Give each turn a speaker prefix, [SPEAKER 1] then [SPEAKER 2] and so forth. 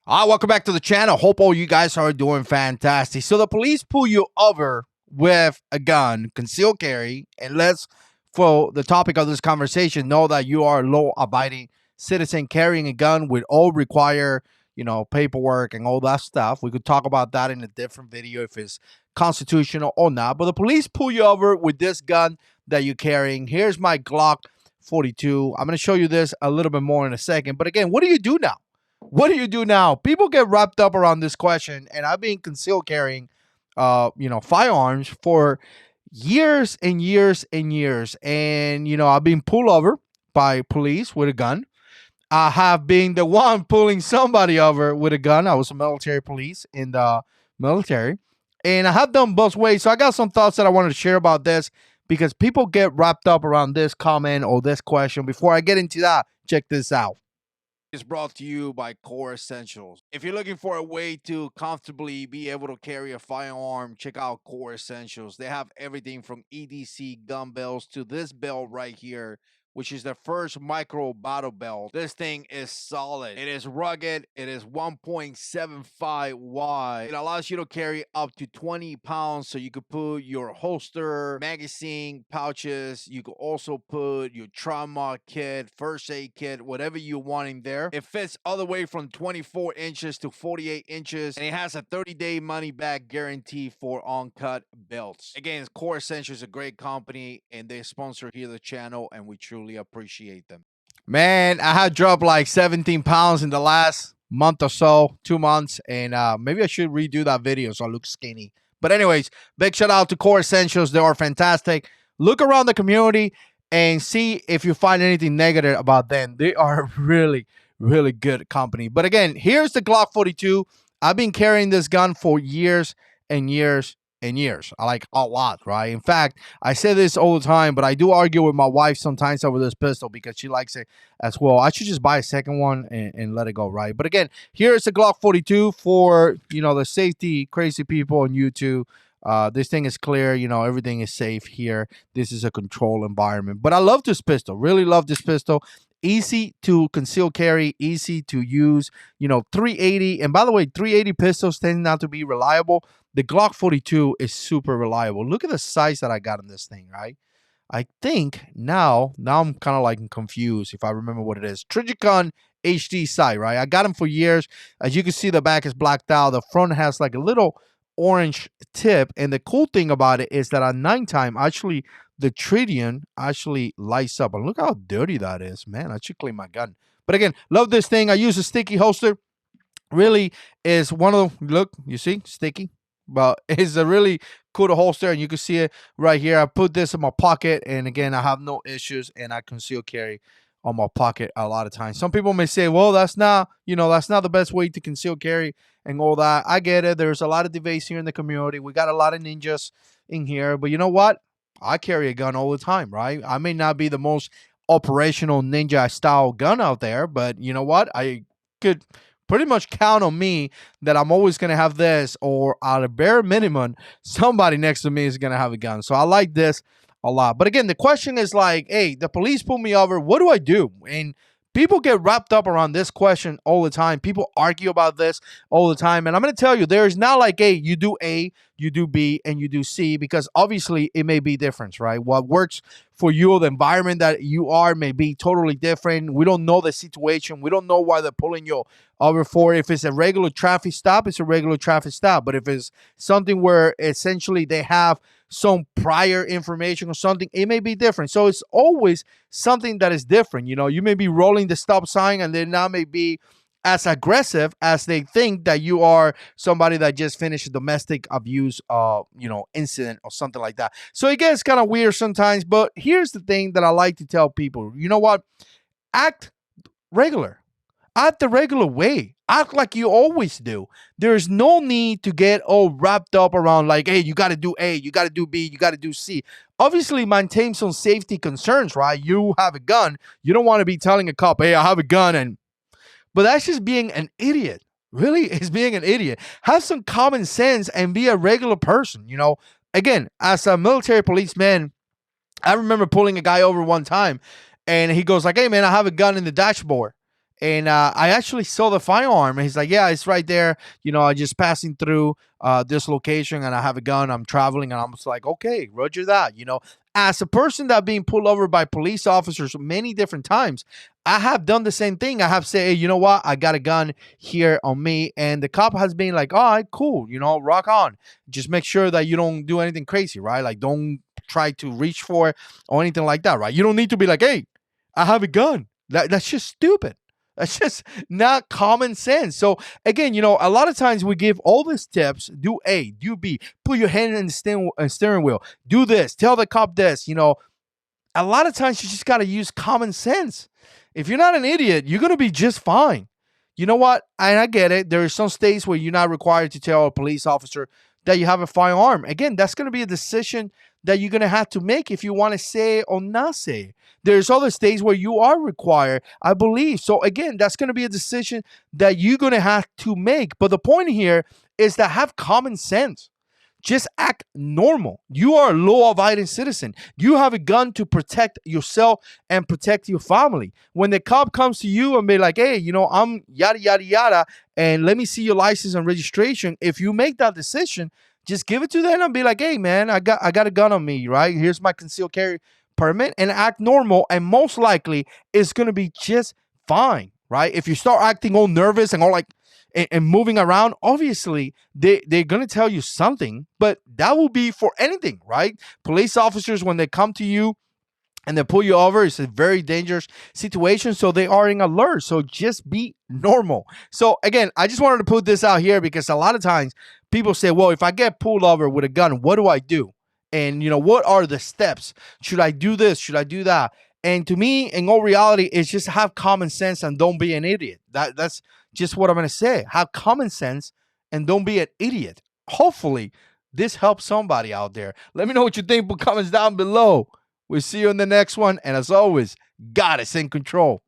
[SPEAKER 1] Welcome back to the channel. Hope all you guys are doing fantastic. So the police pull you over with a gun, concealed carry, and let's, for the topic of this conversation, know that you are a law-abiding citizen carrying a gun with all require, paperwork and all that stuff. We could talk about that in a different video if it's constitutional or not. But the police pull you over with this gun that you're carrying. Here's my Glock 42. I'm going to show you this a little bit more in a second. But again, what do you do now? What do you do now? People get wrapped up around this question, and I've been concealed carrying, firearms for years and years and years. And I've been pulled over by police with a gun. I have been the one pulling somebody over with a gun. I was a military police in the military, and I have done both ways. So I got some thoughts that I wanted to share about this because people get wrapped up around this comment or this question. Before I get into that, check this out is brought to you by Core Essentials. If you're looking for a way to comfortably be able to carry a firearm, check out Core Essentials. They have everything from EDC gun belts to this belt right here, which is the first micro battle belt. This thing is solid. It is rugged. It is 1.75 wide. It allows you to carry up to 20 pounds, so you could put your holster, magazine, pouches. You could also put your trauma kit, first aid kit, whatever you want in there. It fits all the way from 24 inches to 48 inches, and it has a 30-day money-back guarantee for uncut belts. Again, Core Essentials is a great company, and they sponsor here the channel, and we truly appreciate them. Man, I had dropped like 17 pounds in the last month or so, 2 months, and maybe I should redo that video so I look skinny. But anyways, big shout out to Core Essentials. They are fantastic. Look around the community and see if you find anything negative about them. They are really, really good company. But again, here's the Glock 42. I've been carrying this gun for years and years and years. I like a lot, right? In fact, I say this all the time, but I do argue with my wife sometimes over this pistol because she likes it as well. I should just buy a second one and let it go, right? But again, here's the Glock 42 for, the safety crazy people on YouTube. This thing is clear, everything is safe here. This is a controlled environment. But I love this pistol, really love this pistol. Easy to conceal carry, easy to use, 380. And by the way, 380 pistols tend not to be reliable. The Glock 42 is super reliable. Look at the size that I got in this thing, right? I think now I'm kind of like confused if I remember what it is. Trigicon HD sight, right? I got them for years. As you can see, the back is blacked out. The front has like a little orange tip. And the cool thing about it is that at nighttime, actually, the tritium actually lights up. And look how dirty that is, man. I should clean my gun. But again, love this thing. I use a sticky holster. Really is one of the, look, you see, sticky. But it's a really cool holster, and you can see it right here. I put this in my pocket, and again, I have no issues, and I conceal carry on my pocket a lot of times. Some people may say, well, that's not the best way to conceal carry and all that. I get it. There's a lot of debates here in the community. We got a lot of ninjas in here, but you know what? I carry a gun all the time, right? I may not be the most operational ninja style gun out there, but you know what? I could pretty much count on me that I'm always going to have this, or at a bare minimum, somebody next to me is going to have a gun. So I like this a lot. But again, the question is like, hey, the police pull me over. What do I do? And people get wrapped up around this question all the time. People argue about this all the time. And I'm going to tell you, there's not like, hey, you do A, you do B, and you do C, because obviously it may be different, right? What works for you, the environment that you are may be totally different. We don't know the situation. We don't know why they're pulling you over for. If it's a regular traffic stop, it's a regular traffic stop. But if it's something where essentially they have some prior information or something, it may be different. So it's always something that is different. You may be rolling the stop sign, and they now may be as aggressive as they think that you are somebody that just finished a domestic abuse incident or something like that. So it gets kind of weird sometimes. But here's the thing that I like to tell people. You know what? Act regular. Act the regular way. Act like you always do. There's no need to get all wrapped up around like, hey, you got to do A, you got to do B, you got to do C. Obviously, maintain some safety concerns, right? You have a gun. You don't want to be telling a cop, hey, I have a gun. But that's just being an idiot. Really, is being an idiot. Have some common sense and be a regular person. Again, as a military policeman, I remember pulling a guy over one time, and he goes like, hey, man, I have a gun in the dashboard. And I actually saw the firearm. And he's like, yeah, it's right there. I just passing through this location and I have a gun. I'm traveling. And I'm just like, okay, roger that. As a person that being pulled over by police officers many different times, I have done the same thing. I have said, hey, you know what? I got a gun here on me. And the cop has been like, all right, cool. Rock on. Just make sure that you don't do anything crazy, right? Like, don't try to reach for it or anything like that, right? You don't need to be like, hey, I have a gun. That's just stupid. That's just not common sense. So again, a lot of times we give all these tips: do A, do B, put your hand in the steering wheel, do this, tell the cop this. A lot of times you just got to use common sense. If you're not an idiot, you're going to be just fine. You know what? And I get it. There are some states where you're not required to tell a police officer that you have a firearm. Again, that's going to be a decision that you're going to have to make if you want to say it or not say it. There's other states where you are required, I believe. So again, that's going to be a decision that you're going to have to make. But the point here is to have common sense. Just act normal. You are a law-abiding citizen. You have a gun to protect yourself and protect your family. When the cop comes to you and be like, hey, I'm yada, yada, yada, and let me see your license and registration. If you make that decision, just give it to them and be like, hey, man, I got a gun on me, right? Here's my concealed carry permit, and act normal. And most likely it's going to be just fine, right? If you start acting all nervous and all like, and moving around, obviously they're going to tell you something, but that will be for anything, right? Police officers, when they come to you and they pull you over, it's a very dangerous situation, so they are in alert. So just be normal. So again, I just wanted to put this out here because a lot of times people say, well, if I get pulled over with a gun, what do I do? And what are the steps? Should I do this? Should I do that? And to me, in all reality, it's just have common sense and don't be an idiot. That's just what I'm going to say. Have common sense and don't be an idiot. Hopefully, this helps somebody out there. Let me know what you think. Put comments down below. We'll see you in the next one. And as always, God is in control.